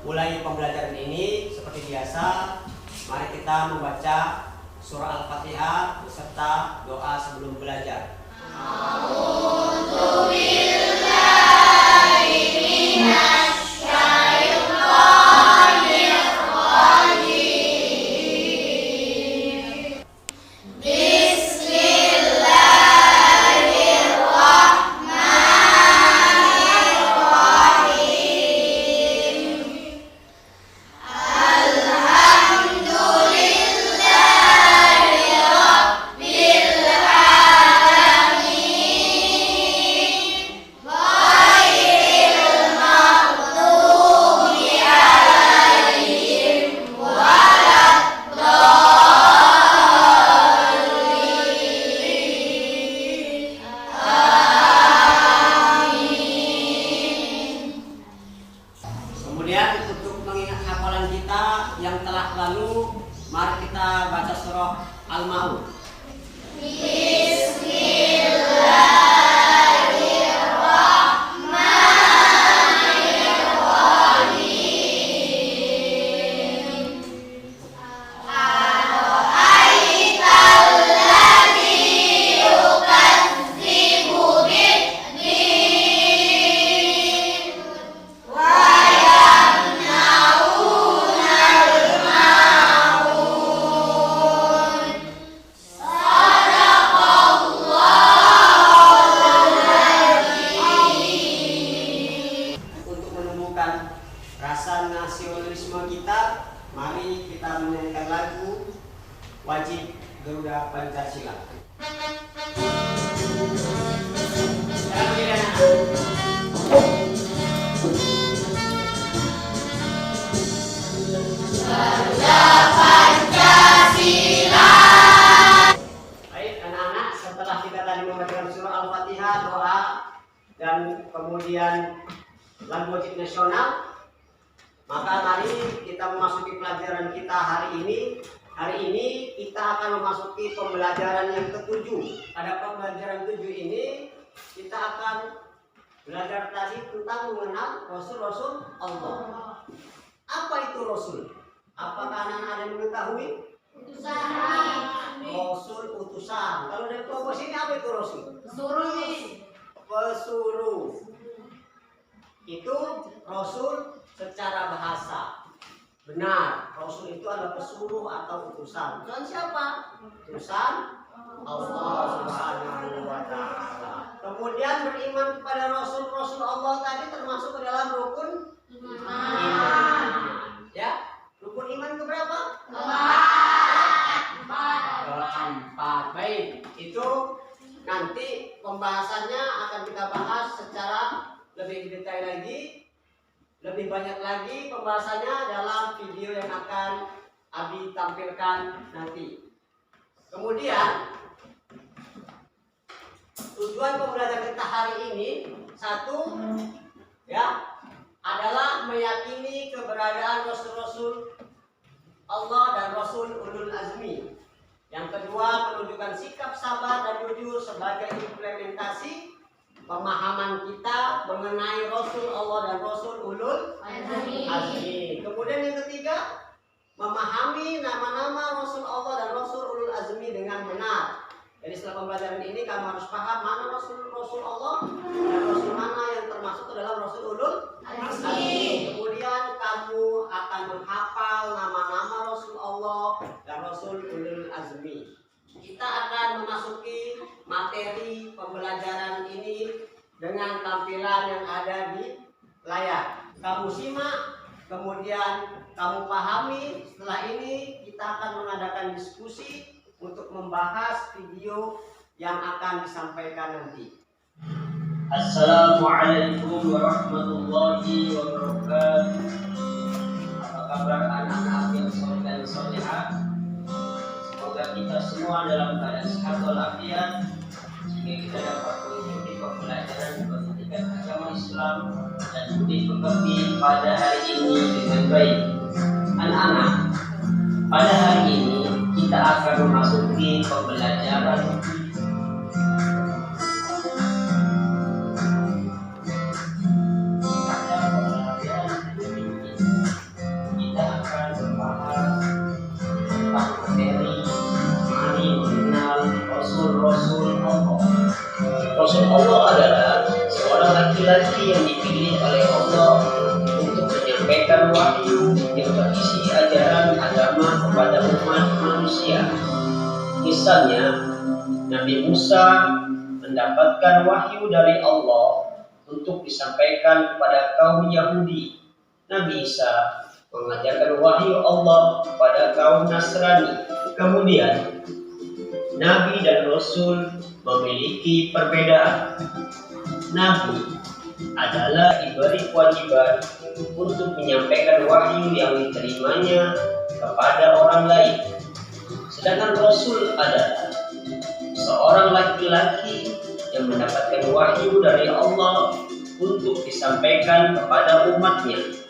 mulai pembelajaran ini seperti biasa, mari kita membaca surah Al-Fatihah beserta doa sebelum belajar. Kemudian untuk mengingat hafalan kita yang telah lalu, mari kita baca surah Al-Maun. Rasa nasionalisme kita, mari kita menyanyikan lagu Wajib Garuda Pancasila. Garuda Pancasila. Baik anak-anak, setelah kita tadi membacakan surah Al-Fatihah, doa, dan kemudian lagu wajib nasional, maka mari kita memasuki pelajaran kita hari ini. Hari ini kita akan memasuki pembelajaran yang ketujuh. Pada pembelajaran 7 ini kita akan belajar tadi tentang mengenal Rasul-Rasul Allah. Apa itu Rasul? Apakah anak-anak ada yang mengetahui? Utusan. Rasul utusan. Kalau dari kelompok sini apa itu Rasul? Pesuruh. Itu Rasul secara bahasa. Benar, Rasul itu adalah pesuruh atau utusan. Utusan siapa? Utusan Allah Subhanahu wa Ta'ala. Kemudian beriman kepada Rasul-Rasul Allah tadi termasuk ke dalam rukun iman. Ya, rukun iman keberapa? Keempat. Baik, itu nanti pembahasannya akan kita bahas secara lebih detail lagi. Lebih banyak lagi pembahasannya dalam video yang akan Abi tampilkan nanti. Kemudian tujuan pembelajaran kita hari ini, satu ya, adalah meyakini keberadaan Rasul-Rasul Allah dan Rasul Ulul Azmi. Yang kedua, menunjukkan sikap sabar dan jujur sebagai implementasi pemahaman kita mengenai Rasul Allah dan Rasul Ulul Azmi. Kemudian yang ketiga, memahami nama-nama Rasul Allah dan Rasul Ulul Azmi dengan benar. Jadi setelah pembelajaran ini kamu harus paham mana Rasul Allah dan Rasul mana yang termasuk ke dalam Rasul Ulul Azmi. Kemudian kamu akan menghafal nama-nama Rasul Allah dan Rasul Ulul Azmi. Kita akan memasuki materi pembelajaran ini dengan tampilan yang ada di layar. Kamu simak, kemudian kamu pahami. Setelah ini kita akan mengadakan diskusi untuk membahas video yang akan disampaikan nanti. Assalamualaikum warahmatullahi wabarakatuh. Apa kabar anak-anak yang soleh dan solehah? Semoga kita semua dalam keadaan sehat walafiat, sehingga kita dapat mengikuti pembelajaran pendidikan agama Islam dan budi pekerti pada hari ini dengan baik. Anak-anak, pada hari ini kita akan memasuki pembelajaran laki-laki yang dipilih oleh Allah untuk menyampaikan wahyu yang berisi ajaran agama kepada umat manusia. Misalnya, Nabi Musa mendapatkan wahyu dari Allah untuk disampaikan kepada kaum Yahudi. Nabi Isa mengajarkan wahyu Allah kepada kaum Nasrani. Kemudian, Nabi dan Rasul memiliki perbedaan. Nabi adalah diberi kewajiban untuk menyampaikan wahyu yang diterimanya kepada orang lain. Sedangkan Rasul adalah seorang laki-laki yang mendapatkan wahyu dari Allah untuk disampaikan kepada umatnya.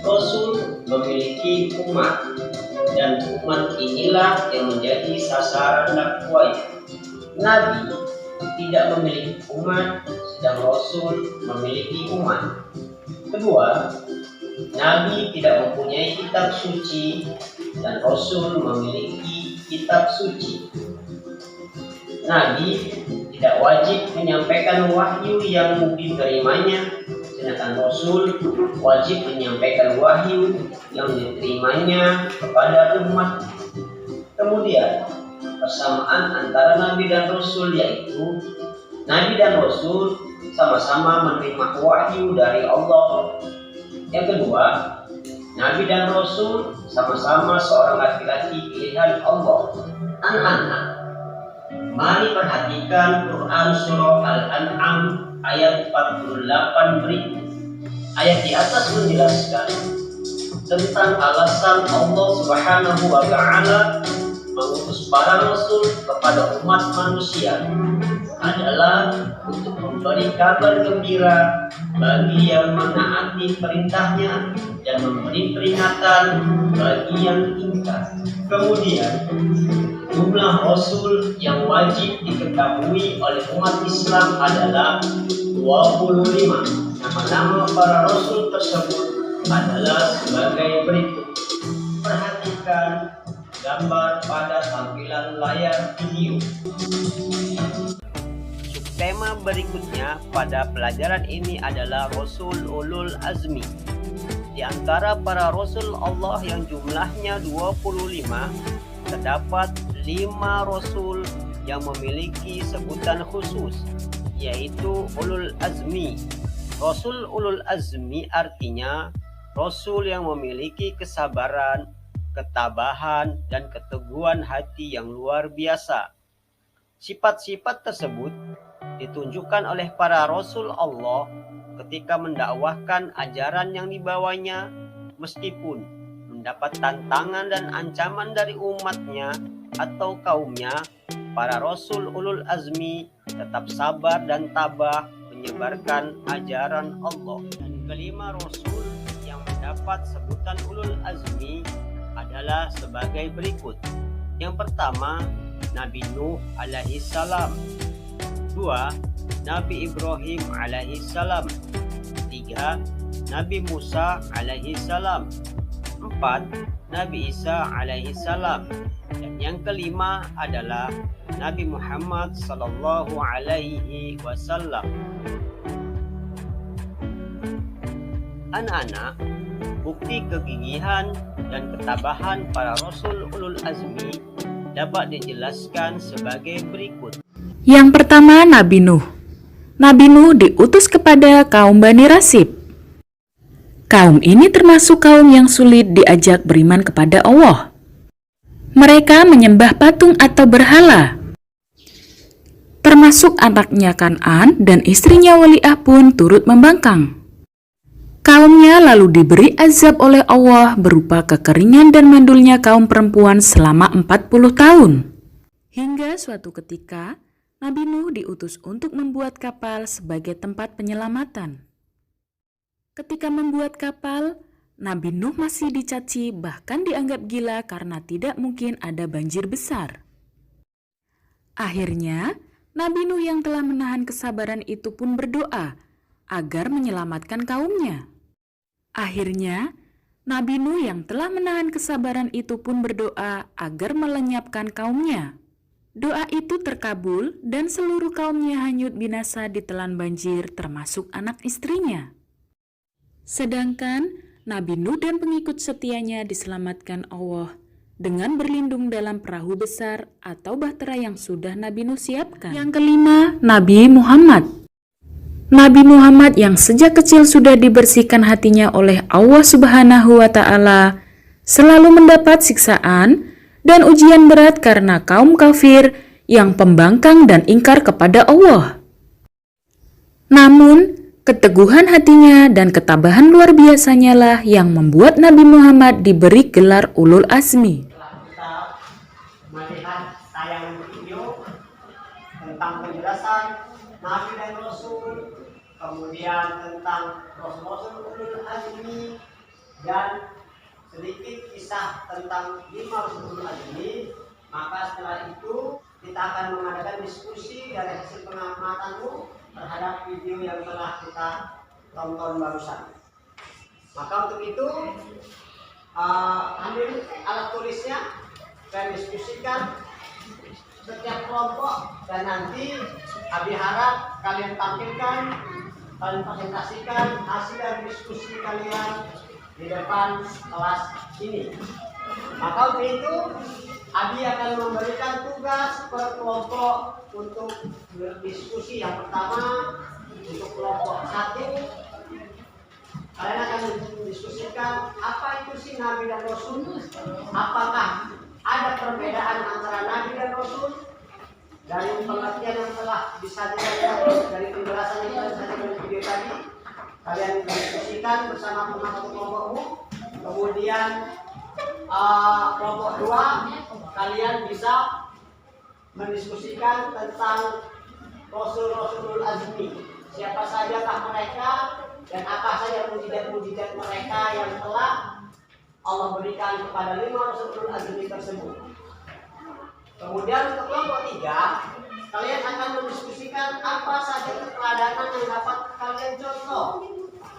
Rasul memiliki umat, dan umat inilah yang menjadi sasaran dakwahnya. Nabi tidak memiliki umat, sedang Rasul memiliki umat. Kedua, Nabi tidak mempunyai kitab suci, dan Rasul memiliki kitab suci. Nabi tidak wajib menyampaikan wahyu yang diterimanya, sedangkan Rasul wajib menyampaikan wahyu yang diterimanya kepada umat. Kemudian, persamaan antara Nabi dan Rasul yaitu Nabi dan Rasul sama-sama menerima wahyu dari Allah. Yang kedua, Nabi dan Rasul sama-sama seorang laki-laki pilihan Allah. Anak-anak, mari perhatikan Quran Surah Al-An'am ayat 48 berikut. Ayat di atas menjelaskan tentang alasan Allah Subhanahu wa Ta'ala mengutus para rasul kepada umat manusia adalah untuk memberi kabar gembira bagi yang menaati perintahnya dan memberi peringatan bagi yang ingkar. Kemudian, jumlah rasul yang wajib diketahui oleh umat Islam adalah 25. Nama-nama para rasul tersebut adalah sebagai berikut. Perhatikan gambar pada tampilan layar video. Subtema berikutnya pada pelajaran ini adalah Rasul Ulul Azmi. Di antara para Rasul Allah yang jumlahnya 25, terdapat 5 Rasul yang memiliki sebutan khusus, yaitu Ulul Azmi. Rasul Ulul Azmi artinya Rasul yang memiliki kesabaran, ketabahan, dan keteguhan hati yang luar biasa. Sifat-sifat tersebut ditunjukkan oleh para Rasul Allah ketika mendakwahkan ajaran yang dibawanya, meskipun mendapat tantangan dan ancaman dari umatnya atau kaumnya. Para Rasul Ulul Azmi tetap sabar dan tabah menyebarkan ajaran Allah. Dan kelima Rasul yang mendapat sebutan Ulul Azmi adalah sebagai berikut. Yang pertama, Nabi Nuh alaihi salam. 2. Nabi Ibrahim alaihi salam. 3. Nabi Musa alaihi salam. 4. Nabi Isa alaihi salam. Dan yang kelima adalah Nabi Muhammad sallallahu alaihi wasallam. Anak-anak, bukti kegigihan dan ketabahan para Rasul Ulul Azmi dapat dijelaskan sebagai berikut. Yang pertama, Nabi Nuh. Nabi Nuh diutus kepada kaum Bani Rasib. Kaum ini termasuk kaum yang sulit diajak beriman kepada Allah. Mereka menyembah patung atau berhala. Termasuk anaknya Kan'an dan istrinya Wali'ah pun turut membangkang. Kaumnya lalu diberi azab oleh Allah berupa kekeringan dan mandulnya kaum perempuan selama 40 tahun. Hingga suatu ketika, Nabi Nuh diutus untuk membuat kapal sebagai tempat penyelamatan. Ketika membuat kapal, Nabi Nuh masih dicaci bahkan dianggap gila karena tidak mungkin ada banjir besar. Akhirnya, Nabi Nuh yang telah menahan kesabaran itu pun berdoa agar menyelamatkan kaumnya. Akhirnya, Nabi Nuh yang telah menahan kesabaran itu pun berdoa agar melenyapkan kaumnya. Doa itu terkabul dan seluruh kaumnya hanyut binasa ditelan banjir termasuk anak istrinya. Sedangkan Nabi Nuh dan pengikut setianya diselamatkan Allah dengan berlindung dalam perahu besar atau bahtera yang sudah Nabi Nuh siapkan. Yang kelima, Nabi Muhammad. Nabi Muhammad yang sejak kecil sudah dibersihkan hatinya oleh Allah Subhanahu wa Ta'ala, selalu mendapat siksaan dan ujian berat karena kaum kafir yang pembangkang dan ingkar kepada Allah. Namun, keteguhan hatinya dan ketabahan luar biasanya lah yang membuat Nabi Muhammad diberi gelar Ulul Azmi. Setelah kita melihat tayangan video tentang penjelasan Nabi dan Rasul, kemudian tentang Rasul-Rasul Ulul Azmi, dan sedikit kisah tentang 5 Rasul Ulul Azmi, maka setelah itu kita akan mengadakan diskusi dari hasil pengamatanmu terhadap video yang telah kita tonton barusan. Maka untuk itu ambil alat tulisnya dan diskusikan setiap kelompok, dan nanti Abi harap kalian tampilkan, kalian presentasikan hasil dari diskusi kalian di depan kelas ini. Maka untuk itu Abi akan memberikan tugas per kelompok untuk berdiskusi. Yang pertama, untuk kelompok 1, kalian akan mendiskusikan apa itu sih Nabi dan Rasul. Apakah ada perbedaan antara Nabi dan Rasul? Dari pengertian yang telah disajikan dari penjelasan yang telah disajikan di video tadi, kalian diskusikan bersama teman-teman kelompokmu. Kemudian kelompok 2, kalian bisa mendiskusikan tentang Rasul-Rasulul Azmi. Siapa sajakah mereka dan apa saja mujizat-mujizat mereka yang telah Allah berikan kepada 5 Rasulul Azmi tersebut. Kemudian untuk kelompok 3, kalian akan mendiskusikan apa saja keteladanan yang dapat kalian contoh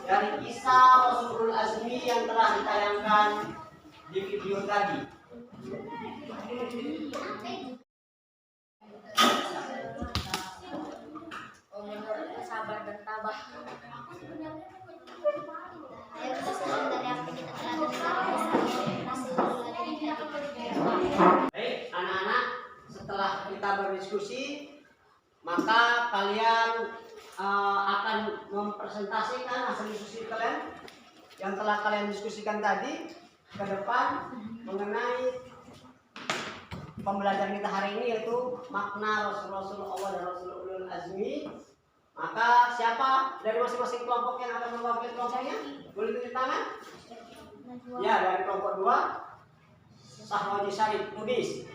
dari kisah Rasulul Azmi yang telah ditayangkan di video tadi. Menurutku sabar dan tabah. Ayo kita senang dari apa kita telah Baik, anak-anak, setelah kita berdiskusi, maka kalian akan mempresentasikan hasil diskusi kalian yang telah kalian diskusikan tadi ke depan mengenai pembelajaran kita hari ini, yaitu makna Rasul-Rasul Allah dan Rasul Ulul Azmi. Maka siapa dari masing-masing kelompok yang akan mewakili kelompoknya? Boleh tunjuk tangan? Ya, dari kelompok 2, Sahwaji Syarif Nubis.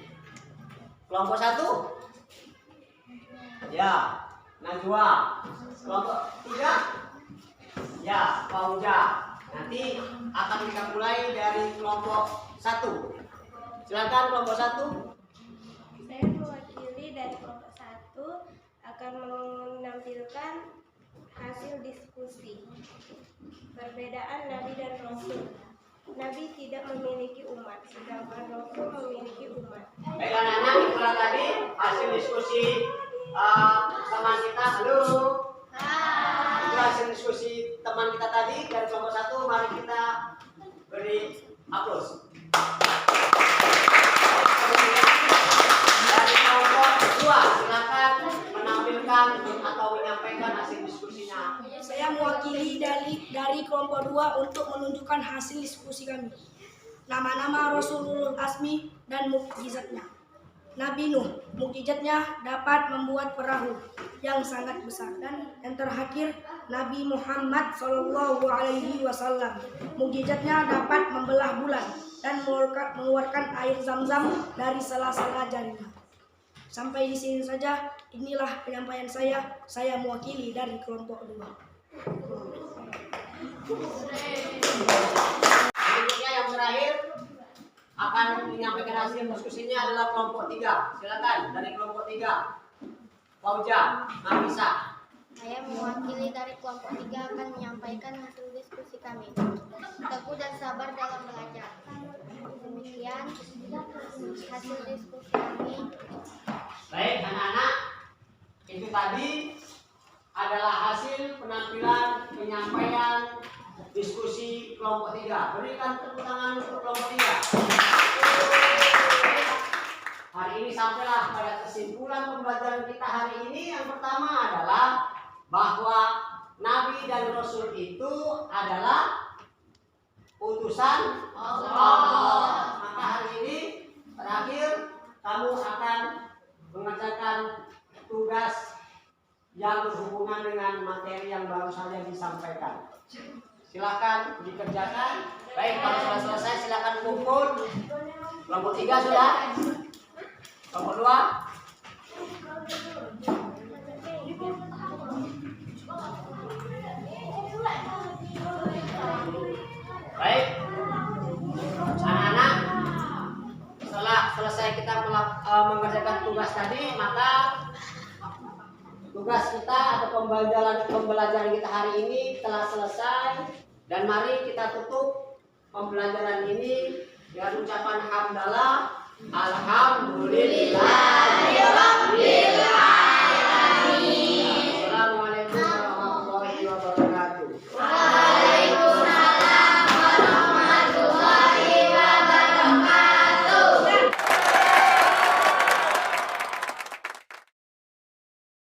Kelompok 1, ya, Najwa. Kelompok 3, ya, Fauja. Nanti akan kita mulai dari kelompok 1. Silakan kelompok 1. Saya mewakili dari kelompok 1 akan menampilkan hasil diskusi. Perbedaan Nabi dan Rasul. Nabi tidak memiliki umat, sedangkan Rasul memiliki umat. Baik anak-anak, itulah tadi hasil diskusi teman kita. Halo. Itu hasil diskusi teman kita tadi dari kelompok 1. Mari kita beri aplaus. Dari kelompok 2, silakan menampilkan atau menyampaikan hasil diskusinya. Saya mewakili dari kelompok 2 untuk menunjukkan hasil diskusi kami. Nama-nama Rasulul Azmi dan mukjizatnya. Nabi Nuh, mukjizatnya dapat membuat perahu yang sangat besar, dan yang terakhir Nabi Muhammad SAW, mukjizatnya dapat membelah bulan dan mengeluarkan air zam-zam dari sela-sela jarinya. Sampai di sini saja. Inilah penyampaian saya. Saya mewakili dari kelompok 2. Selanjutnya yang terakhir akan menyampaikan hasil diskusinya adalah kelompok 3. Silakan dari kelompok 3. Fauja, Nafisa. Saya mewakili dari kelompok 3 akan menyampaikan hasil diskusi kami. Teguh dan sabar dalam belajar. Demikian hasil diskusi kami. tadi adalah hasil penampilan penyampaian diskusi kelompok 3. Berikan tepuk tangan untuk kelompok 3. Hari ini sampailah pada kesimpulan pembelajaran kita hari ini. Yang pertama adalah bahwa Nabi dan Rasul itu adalah utusan Allah. Maka hari ini terakhir kamu akan mengerjakan tugas yang berhubungan dengan materi yang baru saja disampaikan. Silakan dikerjakan. Baik, kalau sudah selesai silakan kumpul. Kelompok 3 sudah. Kelompok 2. Baik, anak-anak, setelah selesai kita mengerjakan tugas tadi, maka tugas kita atau pembelajaran kita hari ini telah selesai. Dan mari kita tutup pembelajaran ini dengan ucapan hamdalah, alhamdulillah.